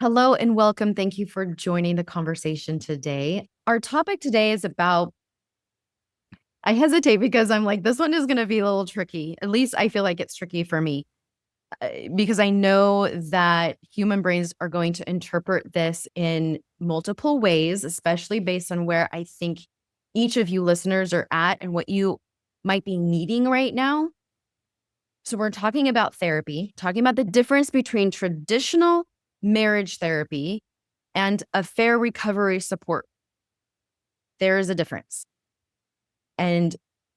Hello and welcome. Thank you for joining the conversation today. Our topic today is about, I hesitate because I'm like, this one is going to be a little tricky. At least I feel like it's tricky for me because I know that human brains are going to interpret this in multiple ways, especially based on where I think each of you listeners are at and what you might be needing right now. So we're talking about therapy, talking about the difference between traditional marriage therapy and affair recovery support. There is a difference. And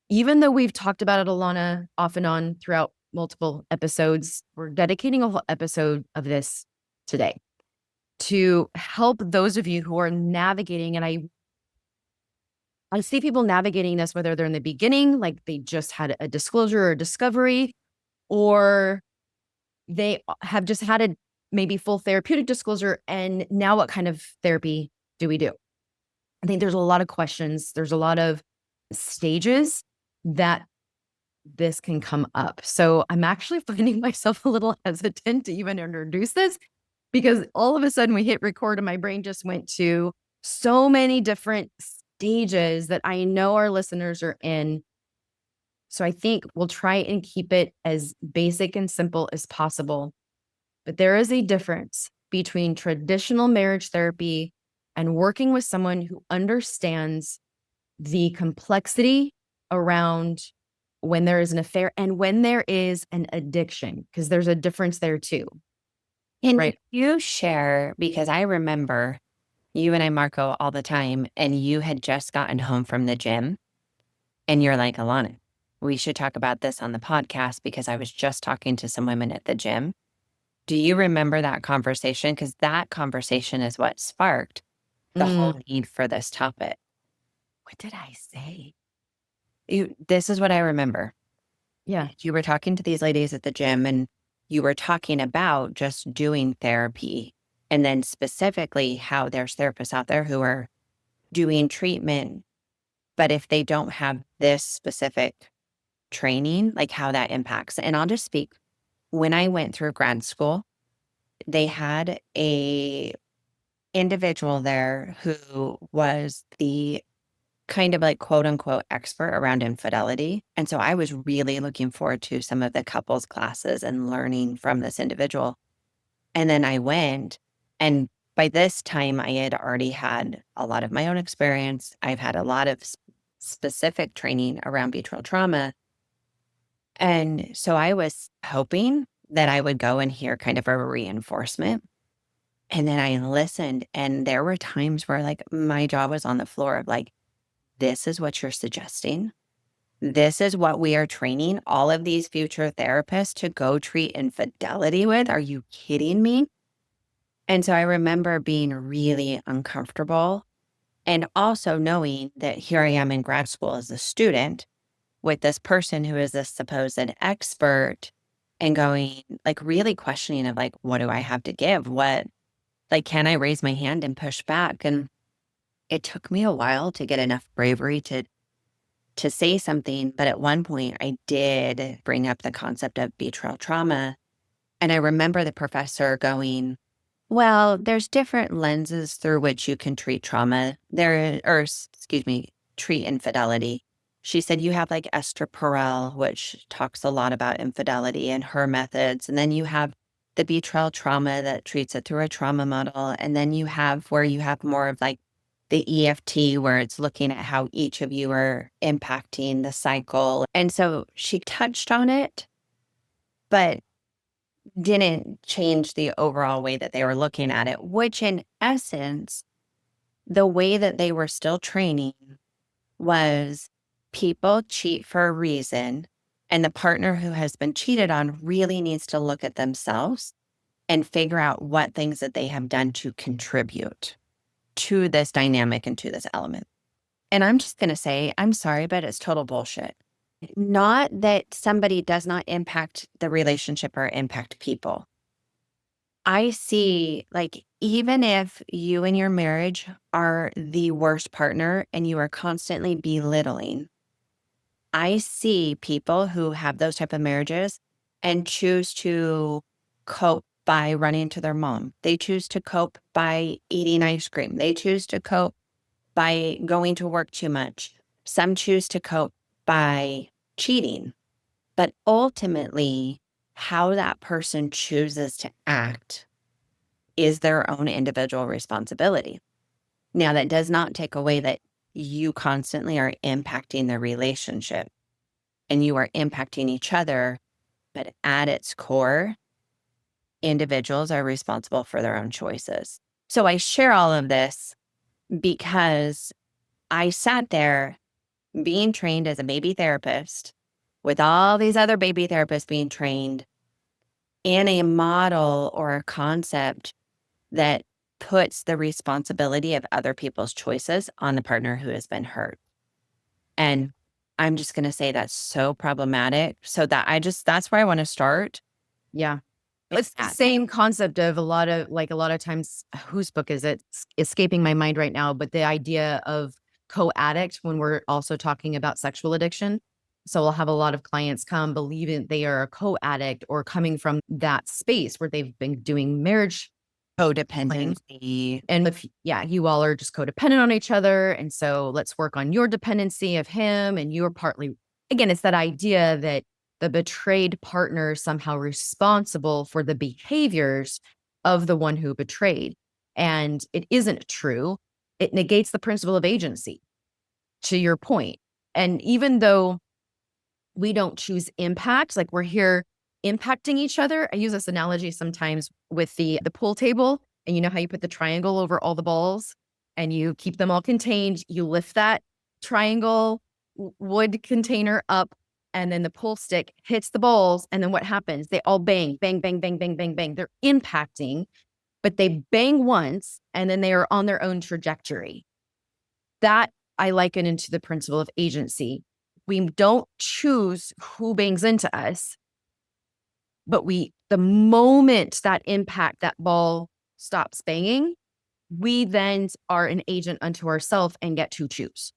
even though we've talked about it, Alana, off and on throughout multiple episodes, we're dedicating a whole episode of this today to help those of you who are navigating. And I see people navigating this, whether they're in the beginning, like they just had a disclosure or discovery, or they have just had a maybe full therapeutic disclosure. And now what kind of therapy do we do? I think there's a lot of questions. There's a lot of stages that this can come up. So I'm actually finding myself a little hesitant to even introduce this because all of a sudden we hit record and my brain just went to so many different stages that I know our listeners are in. So I think we'll try and keep it as basic and simple as possible. But there is a difference between traditional marriage therapy and working with someone who understands the complexity around when there is an affair and when there is an addiction, because there's a difference there too. Can Right. you share, because I remember you and I, Marco, all the time, and you had just gotten home from the gym, and you're like, Alana, we should talk about this on the podcast because I was just talking to some women at the gym. Do you remember that conversation? Because that conversation is what sparked the whole need for this topic. What did I say? This is what I remember. Yeah. You were talking to these ladies at the gym and you were talking about just doing therapy and then specifically how there's therapists out there who are doing treatment, but if they don't have this specific training, like how that impacts. And I'll just speak, when I went through grad school, they had a individual there who was the kind of like quote unquote expert around infidelity. And so I was really looking forward to some of the couples classes and learning from this individual. And then I went, and by this time I had already had a lot of my own experience. I've had a lot of specific training around betrayal trauma. And so I was hoping that I would go and hear kind of a reinforcement. And then I listened, and there were times where like my jaw was on the floor of like, this is what you're suggesting. This is what we are training all of these future therapists to go treat infidelity with. Are you kidding me? And so I remember being really uncomfortable and also knowing that here I am in grad school as a student with this person who is this supposed expert and going like really questioning of like, what do I have to give? What, like, can I raise my hand and push back? And it took me a while to get enough bravery to say something. But at one point I did bring up the concept of betrayal trauma. And I remember the professor going, well, there's different lenses through which you can treat trauma treat infidelity. She said, you have like Esther Perel, which talks a lot about infidelity and her methods. And then you have the betrayal trauma that treats it through a trauma model. And then you have where you have more of like the EFT, where it's looking at how each of you are impacting the cycle. And so she touched on it, but didn't change the overall way that they were looking at it, which in essence, the way that they were still training was people cheat for a reason. And the partner who has been cheated on really needs to look at themselves and figure out what things that they have done to contribute to this dynamic and to this element. And I'm just going to say, I'm sorry, but it's total bullshit. Not that somebody does not impact the relationship or impact people. I see, like, even if you and your marriage are the worst partner and you are constantly belittling, I see people who have those type of marriages and choose to cope by running to their mom. They choose to cope by eating ice cream. They choose to cope by going to work too much. Some choose to cope by cheating. But ultimately, how that person chooses to act is their own individual responsibility. Now, that does not take away that you constantly are impacting the relationship and you are impacting each other. But at its core, individuals are responsible for their own choices. So I share all of this because I sat there being trained as a baby therapist with all these other baby therapists being trained in a model or a concept that puts the responsibility of other people's choices on the partner who has been hurt. And I'm just going to say that's so problematic. So that's where I want to start. Yeah. It's the same concept of a lot of times, whose book is it? It's escaping my mind right now, but the idea of co-addict when we're also talking about sexual addiction. So I'll have a lot of clients come believing they are a co-addict or coming from that space where they've been doing marriage Codependency. and if, yeah, you all are just codependent on each other. And so let's work on your dependency of him. And you're partly, again, it's that idea that the betrayed partner is somehow responsible for the behaviors of the one who betrayed. And it isn't true. It negates the principle of agency, to your point. And even though we don't choose impact, like we're here impacting each other. I use this analogy sometimes with the pool table, and you know how you put the triangle over all the balls and you keep them all contained. You lift that triangle wood container up, and then the pool stick hits the balls, and then what happens? They all bang, bang, bang, bang, bang, bang, bang. They're impacting, but they bang once and then they are on their own trajectory. That I liken into the principle of agency. We don't choose who bangs into us, but the moment that impact, that ball stops banging, we then are an agent unto ourselves and get to choose.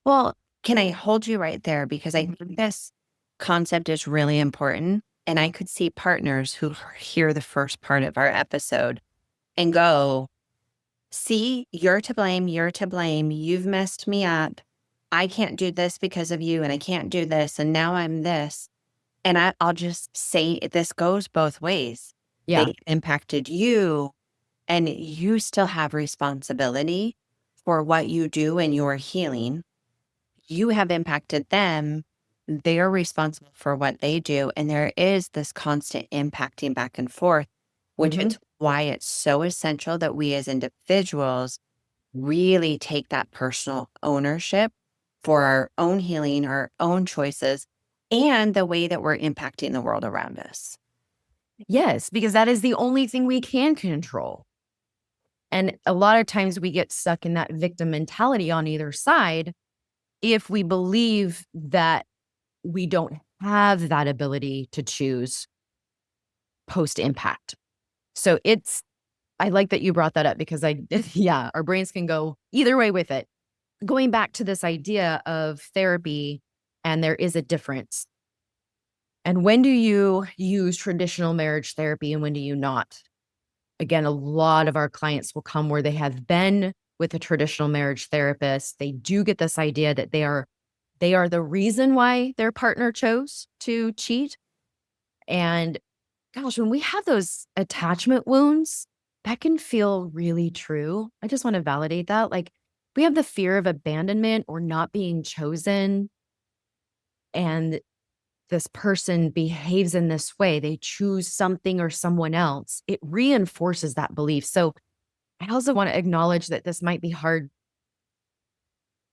Well, can I hold you right there? Because I think this concept is really important. And I could see partners who hear the first part of our episode and go, see, you're to blame. You're to blame. You've messed me up. I can't do this because of you, and I can't do this. And now I'm this. And I'll just say this goes both ways. Yeah. They impacted you, and you still have responsibility for what you do in your healing. You have impacted them. They're responsible for what they do. And there is this constant impacting back and forth, which is why it's so essential that we as individuals really take that personal ownership for our own healing, our own choices, and the way that we're impacting the world around us. Yes, because that is the only thing we can control. And a lot of times we get stuck in that victim mentality on either side if we believe that we don't have that ability to choose post impact. So I like that you brought that up because yeah, our brains can go either way with it. Going back to this idea of therapy, and there is a difference. And when do you use traditional marriage therapy and when do you not? Again, a lot of our clients will come where they have been with a traditional marriage therapist. They do get this idea that they are the reason why their partner chose to cheat. And gosh, when we have those attachment wounds, that can feel really true. I just want to validate that. Like we have the fear of abandonment or not being chosen, and this person behaves in this way, they choose something or someone else, it reinforces that belief. So I also want to acknowledge that this might be hard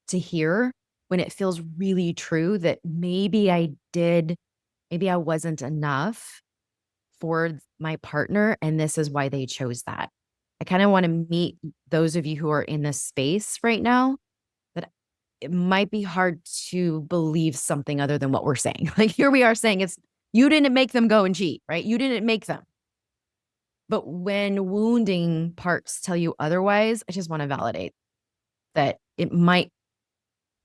to hear when it feels really true that maybe maybe I wasn't enough for my partner, and this is why they chose that. I kind of want to meet those of you who are in this space right now that it might be hard to believe something other than what we're saying. Like here we are saying you didn't make them go and cheat, right? You didn't make them. But when wounding parts tell you otherwise, I just want to validate that it might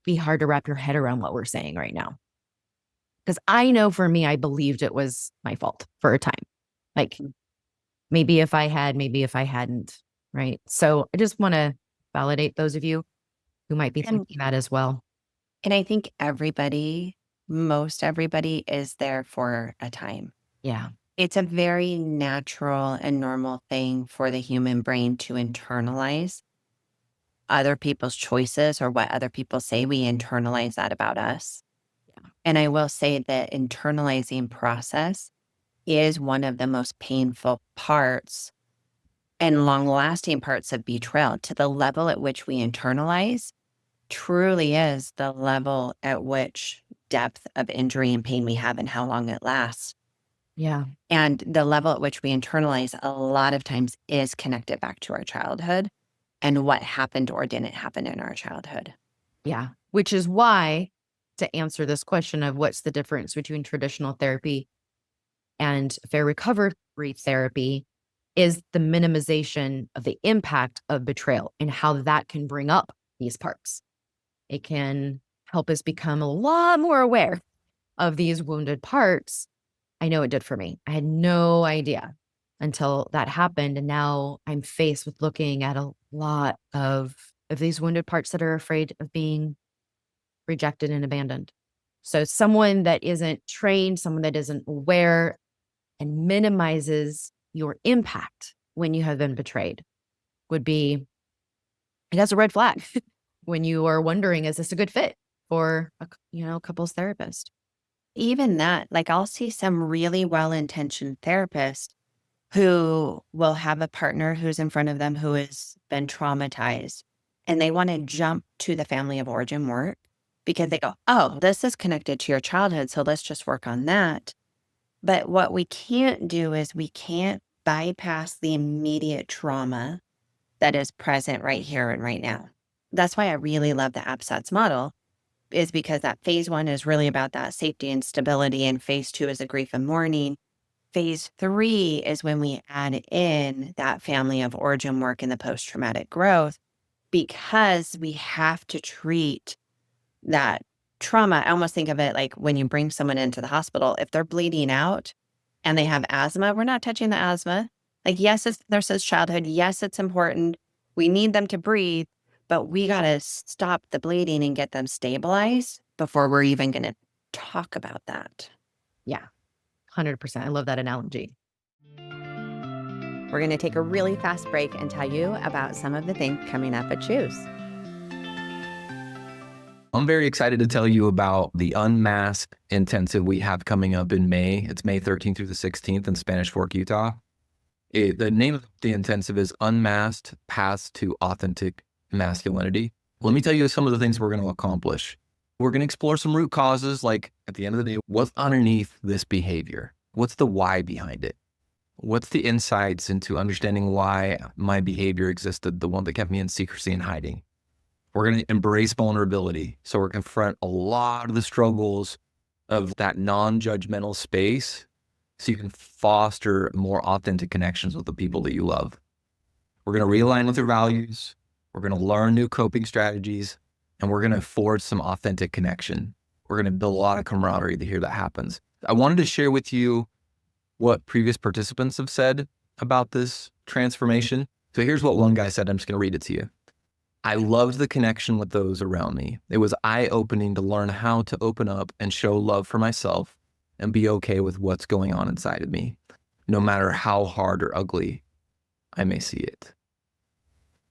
be hard to wrap your head around what we're saying right now. Because I know for me, I believed it was my fault for a time. Like maybe if I had, maybe if I hadn't, right? So I just want to validate those of you who might be And thinking that as well. and I think most everybody is there for a time. Yeah. It's a very natural and normal thing for the human brain to internalize other people's choices or what other people say. We internalize that about us. And I will say that internalizing process is one of the most painful parts and long lasting parts of betrayal. To the level at which we internalize truly is the level at which depth of injury and pain we have and how long it lasts. Yeah. And the level at which we internalize a lot of times is connected back to our childhood and what happened or didn't happen in our childhood. Yeah. Which is why, to answer this question of what's the difference between traditional therapy and fair recovery therapy, is the minimization of the impact of betrayal and how that can bring up these parts. It can help us become a lot more aware of these wounded parts. I know it did for me. I had no idea until that happened. And now I'm faced with looking at a lot of these wounded parts that are afraid of being rejected and abandoned. So someone that isn't trained, someone that isn't aware and minimizes your impact when you have been betrayed would be, it has a red flag when you are wondering, is this a good fit for a couples therapist? Even that, like I'll see some really well intentioned therapists who will have a partner who's in front of them who has been traumatized and they want to jump to the family of origin work because they go, oh, this is connected to your childhood. So let's just work on that. But what we can't do is we can't bypass the immediate trauma that is present right here and right now. That's why I really love the APSATS model, is because that phase 1 is really about that safety and stability, and phase 2 is the grief and mourning. Phase 3 is when we add in that family of origin work and the post-traumatic growth, because we have to treat that trauma. I almost think of it like when you bring someone into the hospital, if they're bleeding out and they have asthma, we're not touching the asthma. Like, yes, it's nurse's childhood. Yes, it's important. We need them to breathe, but we got to stop the bleeding and get them stabilized before we're even going to talk about that. Yeah, 100%. I love that analogy. We're going to take a really fast break and tell you about some of the things coming up at Choose. I'm very excited to tell you about the Unmasked intensive we have coming up in May. It's May 13th through the 16th in Spanish Fork, Utah. The name of the intensive is Unmasked Paths to Authentic Masculinity. Let me tell you some of the things we're going to accomplish. We're going to explore some root causes, like at the end of the day, what's underneath this behavior? What's the why behind it? What's the insights into understanding why my behavior existed, the one that kept me in secrecy and hiding? We're going to embrace vulnerability. So we're going to confront a lot of the struggles of that non-judgmental space so you can foster more authentic connections with the people that you love. We're going to realign with your values. We're going to learn new coping strategies, and we're going to forge some authentic connection. We're going to build a lot of camaraderie to hear that happens. I wanted to share with you what previous participants have said about this transformation. So here's what one guy said. I'm just going to read it to you. I loved the connection with those around me. It was eye-opening to learn how to open up and show love for myself and be okay with what's going on inside of me, no matter how hard or ugly I may see it.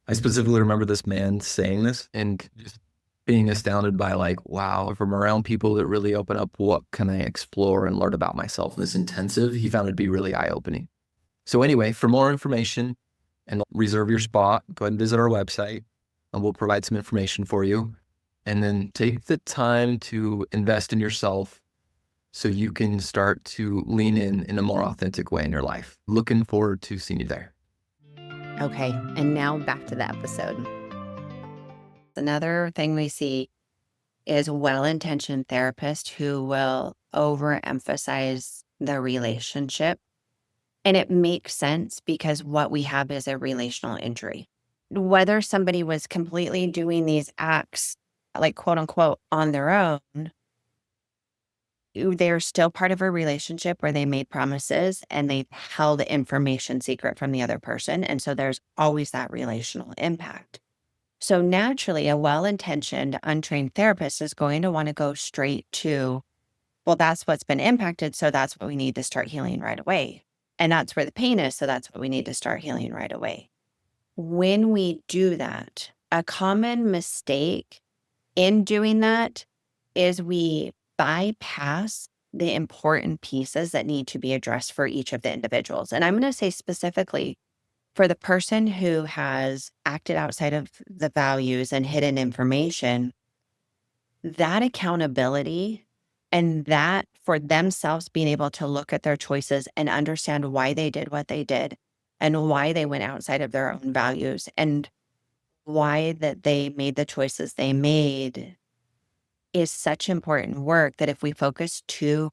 I specifically remember this man saying this and just being astounded by, like, wow, if I'm around people that really open up, what can I explore and learn about myself? This intensive, he found it to be really eye-opening. So anyway, for more information and reserve your spot, go ahead and visit our website and we'll provide some information for you. And then take the time to invest in yourself so you can start to lean in a more authentic way in your life. Looking forward to seeing you there. Okay, and now back to the episode. Another thing we see is well-intentioned therapists who will overemphasize the relationship. And it makes sense because what we have is a relational injury. Whether somebody was completely doing these acts, like quote unquote, on their own, they're still part of a relationship where they made promises and they held information secret from the other person. And so there's always that relational impact. So naturally, a well-intentioned, untrained therapist is going to want to go straight to, well, that's what's been impacted. So that's what we need to start healing right away. And that's where the pain is. So that's what we need to start healing right away. When we do that, a common mistake in doing that is we bypass the important pieces that need to be addressed for each of the individuals. And I'm going to say specifically for the person who has acted outside of the values and hidden information, that accountability and that for themselves being able to look at their choices and understand why they did what they did and why they went outside of their own values and why that they made the choices they made is such important work that if we focus too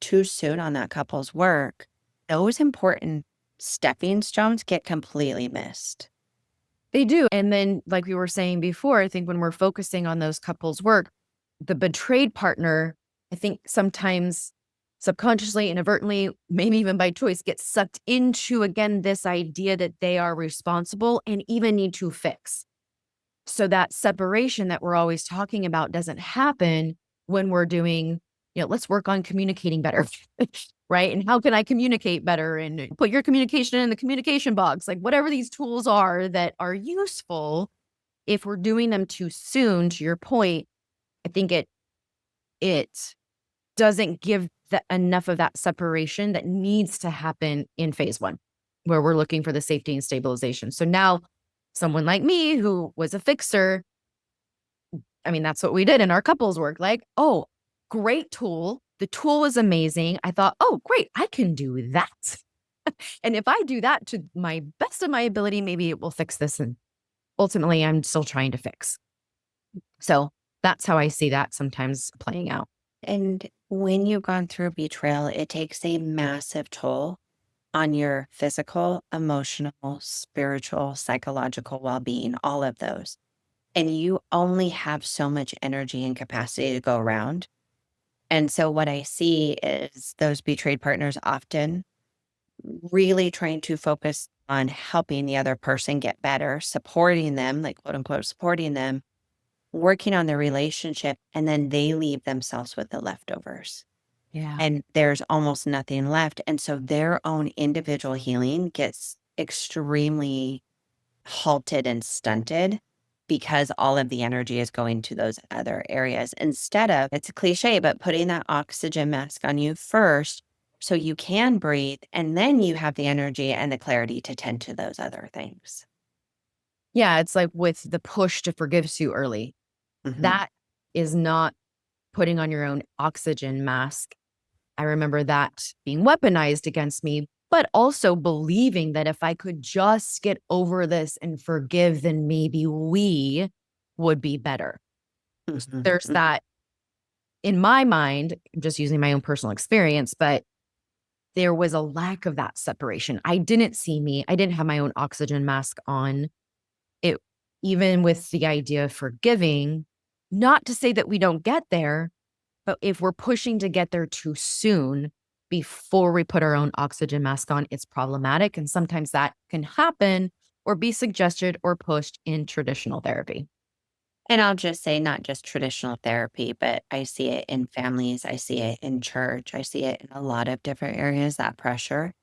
soon on that couple's work, those important stepping stones get completely missed. They do. And then, like we were saying before, I think when we're focusing on those couples' work, the betrayed partner, I think sometimes subconsciously, inadvertently, maybe even by choice, gets sucked into, again, this idea that they are responsible and even need to fix. So that separation that we're always talking about doesn't happen when we're doing, let's work on communicating better, right? And how can I communicate better and put your communication in the communication box, like whatever these tools are that are useful. If we're doing them too soon, to your point, I think it doesn't give enough of that separation that needs to happen in phase one, where we're looking for the safety and stabilization. So now someone like me who was a fixer, I mean, that's what we did in our couples work. Like, oh, great tool. The tool was amazing. I thought, oh, great, I can do that. And if I do that to my best of my ability, maybe it will fix this. And ultimately, I'm still trying to fix. So that's how I see that sometimes playing out. And when you've gone through betrayal, it takes a massive toll on your physical, emotional, spiritual, psychological well-being, all of those. And you only have so much energy and capacity to go around. And so what I see is those betrayed partners often really trying to focus on helping the other person get better, supporting them, like quote unquote, supporting them, working on the relationship, and then they leave themselves with the leftovers. Yeah. And there's almost nothing left. And so their own individual healing gets extremely halted and stunted because all of the energy is going to those other areas instead of, it's a cliche, but putting that oxygen mask on you first so you can breathe. And then you have the energy and the clarity to tend to those other things. Yeah. It's like with the push to forgive too early. Mhm. That is not putting on your own oxygen mask. I remember that being weaponized against me, but also believing that if I could just get over this and forgive, then maybe we would be better. Mhm. There's that in my mind, I'm just using my own personal experience, but there was a lack of that separation. I didn't see me. I didn't have my own oxygen mask on. It, even with the idea of forgiving, not to say that we don't get there, but if we're pushing to get there too soon before we put our own oxygen mask on, it's problematic. And sometimes that can happen or be suggested or pushed in traditional therapy. And I'll just say, not just traditional therapy, but I see it in families. I see it in church. I see it in a lot of different areas, that pressure.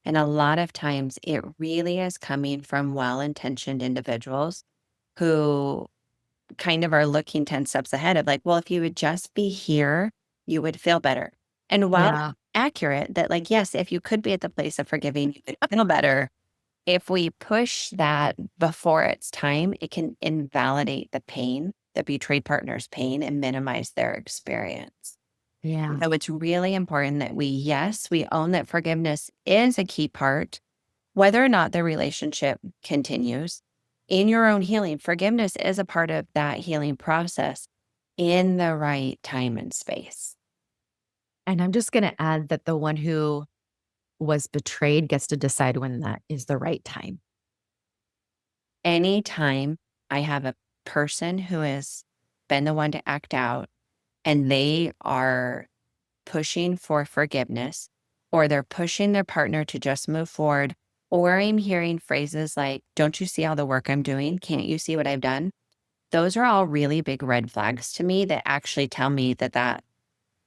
And a lot of times it really is coming from well-intentioned individuals who kind of are looking 10 steps ahead of like, well, if you would just be here, you would feel better. And while Yeah. accurate that like, yes, if you could be at the place of forgiving, you could feel better. If we push that before it's time, it can invalidate the pain, the betrayed partner's pain, and minimize their experience. Yeah. So it's really important that yes, we own that forgiveness is a key part, whether or not the relationship continues. In your own healing, forgiveness is a part of that healing process in the right time and space. And I'm just going to add that the one who was betrayed gets to decide when that is the right time. Anytime I have a person who has been the one to act out and they are pushing for forgiveness, or they're pushing their partner to just move forward, or I'm hearing phrases like, don't you see all the work I'm doing? Can't you see what I've done? Those are all really big red flags to me that actually tell me that that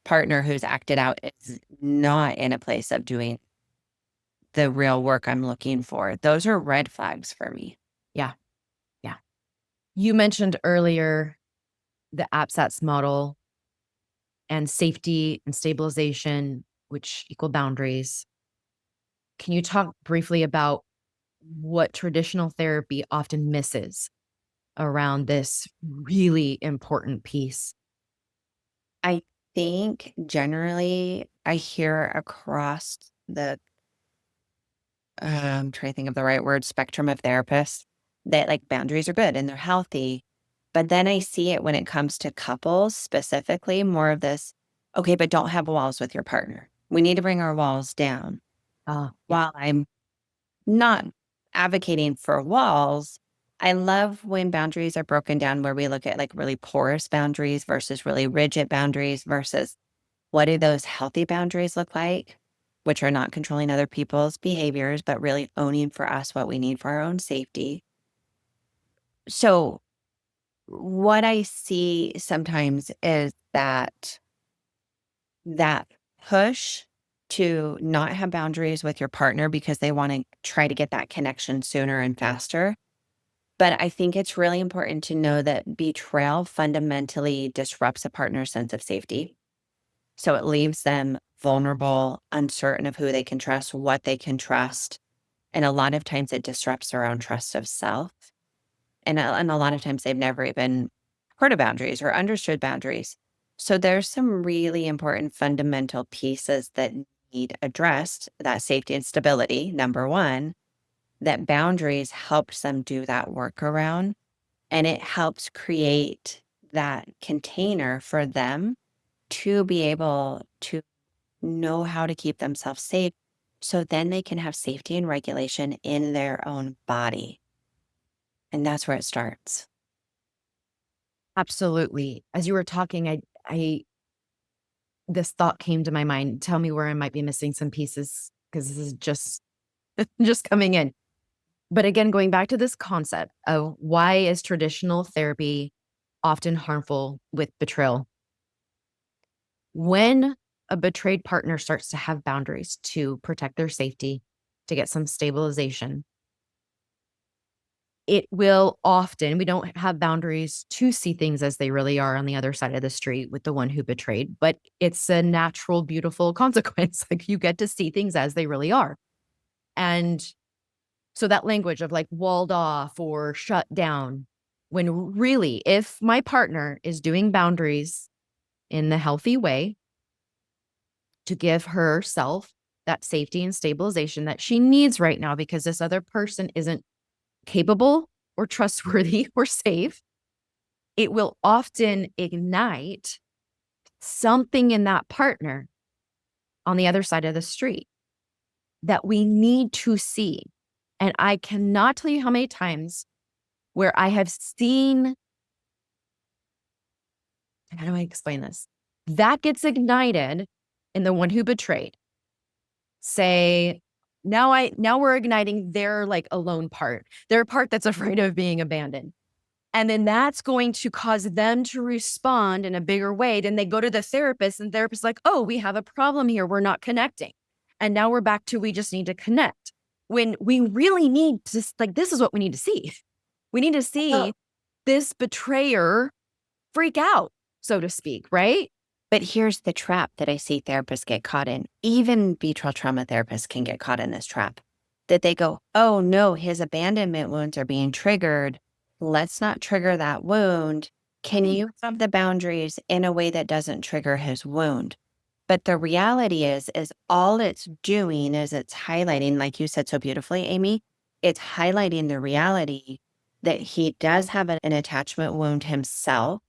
partner who's acted out is not in a place of doing the real work I'm looking for. Those are red flags for me. Yeah. Yeah. You mentioned earlier the APSATS model and safety and stabilization, which equal boundaries. Can you talk briefly about what traditional therapy often misses around this really important piece? I think generally I hear across the trying to think of the right word, spectrum of therapists that like boundaries are good and they're healthy. But then I see it when it comes to couples specifically, more of this, okay, but don't have walls with your partner. We need to bring our walls down. Yeah. While I'm not advocating for walls, I love when boundaries are broken down where we look at like really porous boundaries versus really rigid boundaries versus what do those healthy boundaries look like, which are not controlling other people's behaviors, but really owning for us what we need for our own safety. So, what I see sometimes is that push to not have boundaries with your partner because they want to try to get that connection sooner and faster. But I think it's really important to know that betrayal fundamentally disrupts a partner's sense of safety. So it leaves them vulnerable, uncertain of who they can trust, what they can trust. And a lot of times it disrupts their own trust of self. And a lot of times they've never even heard of boundaries or understood boundaries. So there's some really important fundamental pieces that need addressed, that safety and stability, number one, that boundaries helps them do that work around. And it helps create that container for them to be able to know how to keep themselves safe so then they can have safety and regulation in their own body. And that's where it starts. Absolutely. As you were talking, I this thought came to my mind. Tell me where I might be missing some pieces because this is just coming in. But again, going back to this concept of why is traditional therapy often harmful with betrayal? When a betrayed partner starts to have boundaries to protect their safety, to get some stabilization, it will often, we don't have boundaries to see things as they really are on the other side of the street with the one who betrayed, but it's a natural, beautiful consequence. Like you get to see things as they really are. And so that language of like walled off or shut down, when really, if my partner is doing boundaries in the healthy way to give herself that safety and stabilization that she needs right now because this other person isn't capable or trustworthy or safe, it will often ignite something in that partner on the other side of the street that we need to see. And I cannot tell you how many times where I have seen, how do I explain this? That gets ignited in the one who betrayed. Say, now we're igniting their like alone part, their part that's afraid of being abandoned. And then that's going to cause them to respond in a bigger way. Then they go to the therapist and the therapist's like, oh, we have a problem here. We're not connecting. And now we're back to, we just need to connect when we really need to, like, this is what we need to see. We need to see this betrayer freak out, so to speak, right? But here's the trap that I see therapists get caught in. Even betrayal trauma therapists can get caught in this trap that they go, oh no, his abandonment wounds are being triggered. Let's not trigger that wound. Can you have the boundaries in a way that doesn't trigger his wound? But the reality is all it's doing is it's highlighting, like you said so beautifully, Amie, it's highlighting the reality that he does have an attachment wound himself.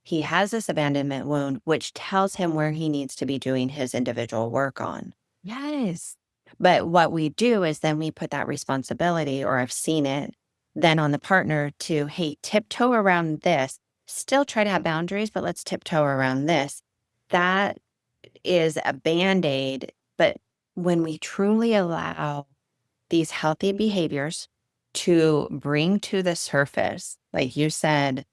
He has this abandonment wound, which tells him where he needs to be doing his individual work on. Yes. But what we do is then we put that responsibility, or I've seen it, then on the partner to, hey, tiptoe around this, still try to have boundaries, but let's tiptoe around this. That is a Band-Aid. But when we truly allow these healthy behaviors to bring to the surface, like you said,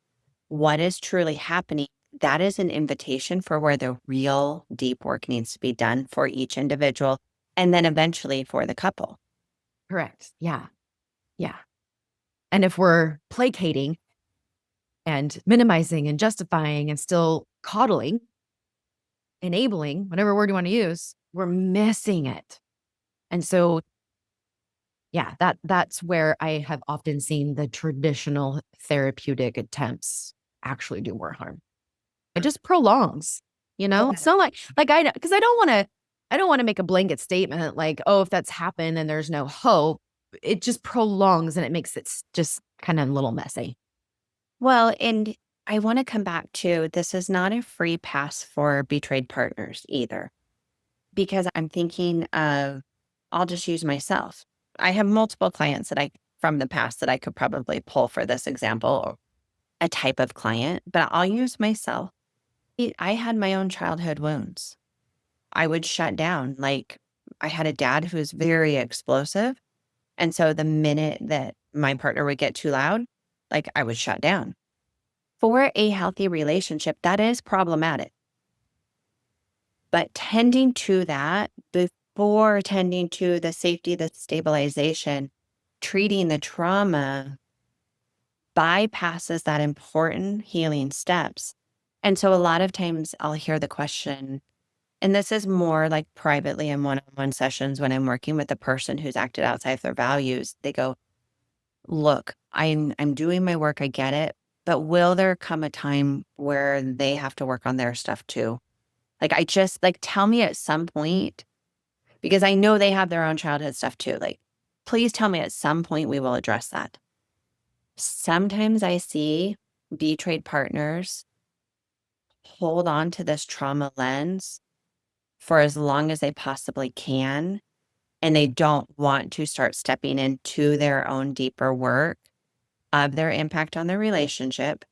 what is truly happening, that is an invitation for where the real deep work needs to be done for each individual and then eventually for the couple. Correct. Yeah. Yeah. And if we're placating and minimizing and justifying and still coddling, enabling, whatever word you want to use, we're missing it. And so, yeah, that's where I have often seen the traditional therapeutic attempts actually do more harm. It just prolongs, It's not like I because I don't want to make a blanket statement like, oh, if that's happened and there's no hope. It just prolongs and it makes it just kind of a little messy. Well, and I want to come back to this is not a free pass for betrayed partners either, because I'm thinking of, I'll just use myself. I have multiple clients from the past that I could probably pull for this example, or a type of client, but I'll use myself. I had my own childhood wounds. I would shut down. Like, I had a dad who was very explosive. And so the minute that my partner would get too loud, like, I would shut down. For a healthy relationship, that is problematic. But tending to that before tending to the safety, the stabilization, treating the trauma bypasses that important healing steps. And so a lot of times I'll hear the question, and this is more like privately in one-on-one sessions when I'm working with a person who's acted outside of their values. They go, look, I'm doing my work, I get it, but will there come a time where they have to work on their stuff too? Like, I just like, tell me at some point, because I know they have their own childhood stuff too. Like, please tell me at some point we will address that. Sometimes I see betrayed partners hold on to this trauma lens for as long as they possibly can, and they don't want to start stepping into their own deeper work of their impact on their relationship.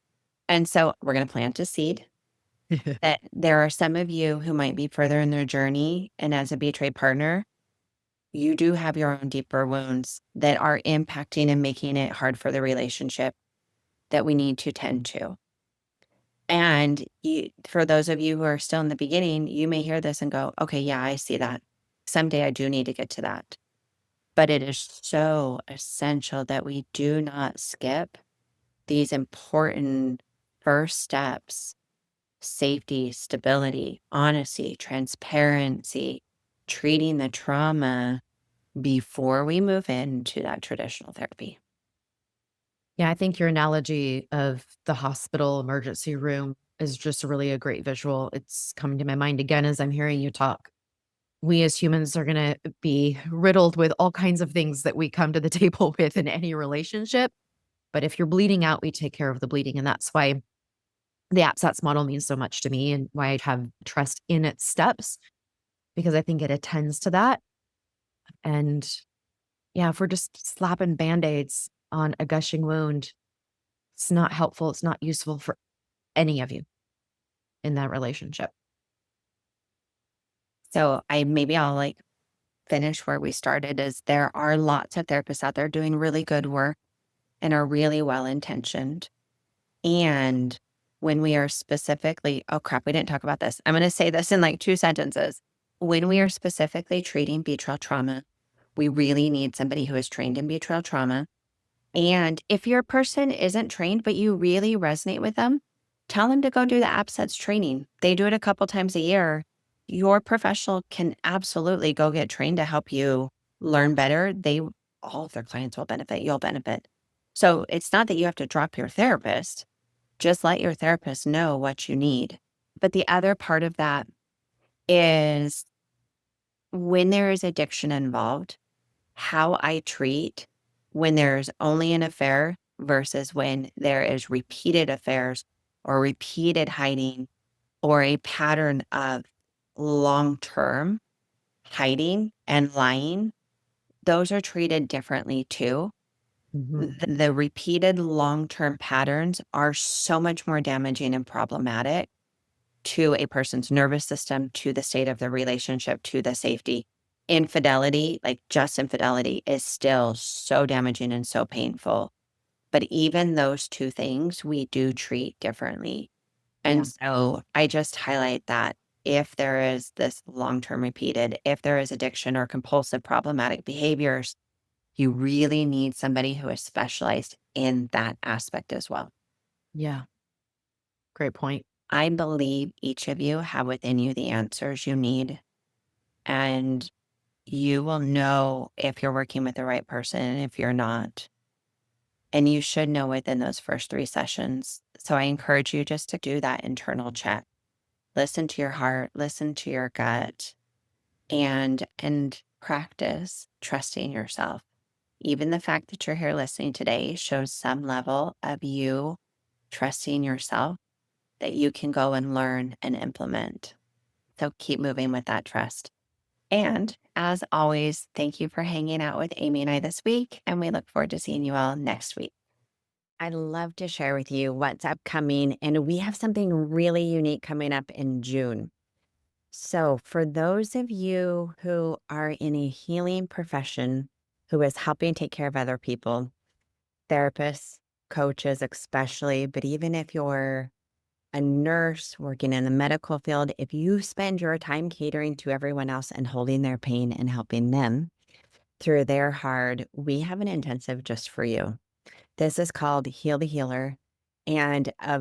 And so we're going to plant a seed that there are some of you who might be further in their journey. And as a betrayed partner, you do have your own deeper wounds that are impacting and making it hard for the relationship that we need to tend to. And for those of you who are still in the beginning, you may hear this and go, okay, yeah, I see that. Someday I do need to get to that. But it is so essential that we do not skip these important first steps: safety, stability, honesty, transparency, treating the trauma before we move into that traditional therapy. Yeah, I think your analogy of the hospital emergency room is just really a great visual. It's coming to my mind again as I'm hearing you talk. We as humans are going to be riddled with all kinds of things that we come to the table with in any relationship. But if you're bleeding out, we take care of the bleeding. And that's why the APSATS model means so much to me and why I have trust in its steps, because I think it attends to that. And yeah, if we're just slapping band-aids on a gushing wound, it's not helpful. It's not useful for any of you in that relationship. So I'll like finish where we started. Is there are lots of therapists out there doing really good work and are really well intentioned. And when we are specifically, oh crap, we didn't talk about this. I'm going to say this in like 2 sentences. When we are specifically treating betrayal trauma, we really need somebody who is trained in betrayal trauma. And if your person isn't trained, but you really resonate with them, tell them to go do the AppSets training. They do it a couple times a year. Your professional can absolutely go get trained to help you learn better. All of their clients will benefit. You'll benefit. So it's not that you have to drop your therapist. Just let your therapist know what you need. But the other part of that is when there is addiction involved, how I treat when there's only an affair versus when there is repeated affairs or repeated hiding or a pattern of long-term hiding and lying, those are treated differently too. The repeated long-term patterns are so much more damaging and problematic to a person's nervous system, to the state of the relationship, to the safety. Infidelity, like just infidelity, is still so damaging and so painful. But even those two things we do treat differently. Yeah. And so I just highlight that if there is this long-term repeated, if there is addiction or compulsive problematic behaviors, you really need somebody who is specialized in that aspect as well. Yeah. Great point. I believe each of you have within you the answers you need, and you will know if you're working with the right person and if you're not. And you should know within those first 3 sessions. So I encourage you just to do that internal check. Listen to your heart, listen to your gut, and practice trusting yourself. Even the fact that you're here listening today shows some level of you trusting yourself that you can go and learn and implement. So keep moving with that trust. And as always, thank you for hanging out with Amie and I this week, and we look forward to seeing you all next week. I'd love to share with you what's upcoming, and we have something really unique coming up in June. So, for those of you who are in a healing profession who is helping take care of other people, therapists, coaches, especially, but even if you're a nurse working in the medical field, if you spend your time catering to everyone else and holding their pain and helping them through their hard, we have an intensive just for you. This is called Heal the Healer. And I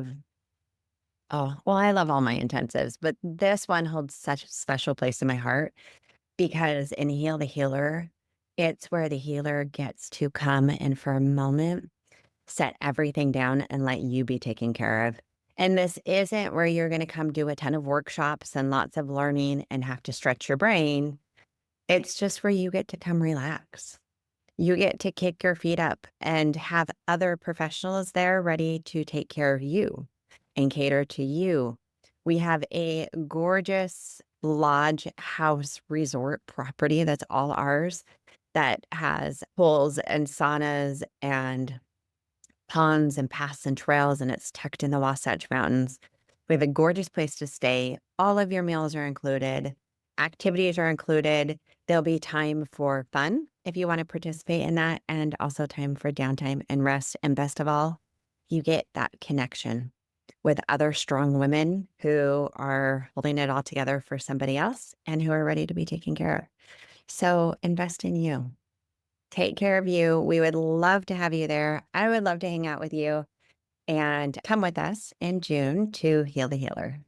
love all my intensives, but this one holds such a special place in my heart because in Heal the Healer, it's where the healer gets to come and for a moment set everything down and let you be taken care of. And this isn't where you're going to come do a ton of workshops and lots of learning and have to stretch your brain. It's just where you get to come relax. You get to kick your feet up and have other professionals there ready to take care of you and cater to you. We have a gorgeous lodge house resort property that's all ours that has pools and saunas and ponds and paths and trails, and it's tucked in the Wasatch Mountains. We have a gorgeous place to stay. All of your meals are included. Activities are included. There'll be time for fun if you want to participate in that, and also time for downtime and rest. And best of all, you get that connection with other strong women who are holding it all together for somebody else and who are ready to be taken care of. So invest in you. Take care of you. We would love to have you there. I would love to hang out with you and come with us in June to Heal the Healer.